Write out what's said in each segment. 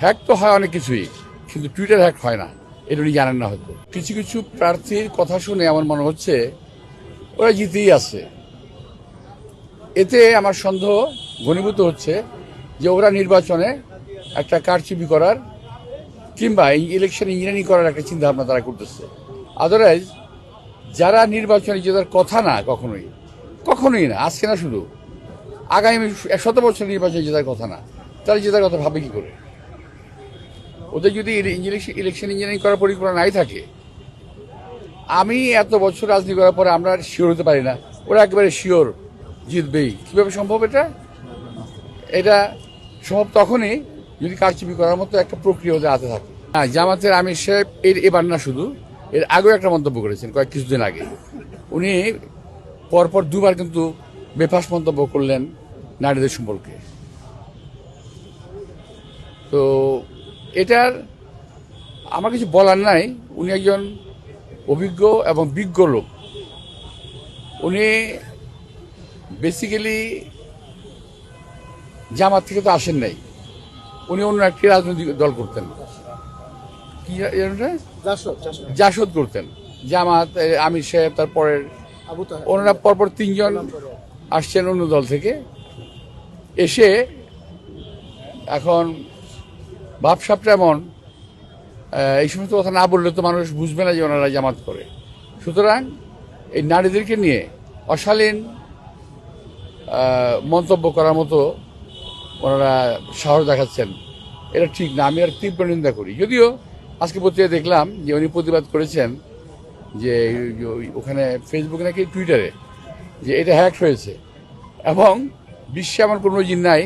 Hack তো হয় অনেক কিছুই, কিন্তু টুইটার হ্যাক হয় না, এটা উনি জানেন না হয়তো। কিছু কিছু প্রার্থীর কথা শুনে আমার মনে হচ্ছে ওরা জিতেই আছে। এতে আমার সন্দেহ ঘনীভূত হচ্ছে যে ওরা নির্বাচনে একটা কারচুপি করার কিংবা ইলেকশন ইঞ্জিনিয়ারিং করার একটা চিন্তা ভাবনা তারা করতেছে। আদারওয়াইজ যারা নির্বাচনে জেতার কথা না, কখনোই না, আজকে না, শুধু আগামী 100 বছর নির্বাচনে জেতার কথা না, তারা জেতার কথা ভাবে কি করে? ওদের যদি ইলেকশন ইঞ্জিনিয়ারিং করার পরিকল্পনা নাই থাকে, আমি এত বছর রাজনীতি করার পরে আমরা শিওর হতে পারি না ওরা একেবারে শিওর জিতবেই। কিভাবে সম্ভব? এটা সম্ভব তখনই যদি কারচুপি করার মতো একটা প্রক্রিয়া ওদের হাতে থাকে। হ্যাঁ, জামাতের আমির সাহেব এবার না, শুধু এর আগেও একটা মন্তব্য করেছেন কিছুদিন আগে। উনি পরপর দুবার কিন্তু বেফাস মন্তব্য করলেন নারীদের সম্পর্কে। তো এটার আমার কিছু বলার নাই। উনি একজন অভিজ্ঞ এবং বিজ্ঞ লোক। উনি বেসিক্যালি জামাত থেকে তো আসেন নাই, উনি অন্য একটি রাজনৈতিক দল করতেন, কি জাসদ করতেন। জামাত, আমির সাহেব, তারপরের ওনারা পরপর 3 জন আসছেন অন্য দল থেকে, এসে এখন ভাবসাবটা এমন, এই সমস্ত কথা না বললে তো মানুষ বুঝবে না যে ওনারা জামাত করে। সুতরাং এই নারীদেরকে নিয়ে অশালীন মন্তব্য করার মতো ওনারা সাহস দেখাচ্ছেন, এটা ঠিক না। আমি আর তীব্র নিন্দা করি। যদিও আজকে পত্রিকায় দেখলাম যে উনি প্রতিবাদ করেছেন যে ওখানে ফেসবুকে নাকি টুইটারে যে এটা হ্যাক হয়েছে, এবং বিশ্বে এমন কোনো জিন নাই।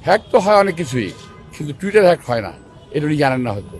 হ্যাক তো হয় অনেক কিছুই, কিন্তু টুইটার হ্যাক হয় না, এটা উনি জানেন না হয়তো।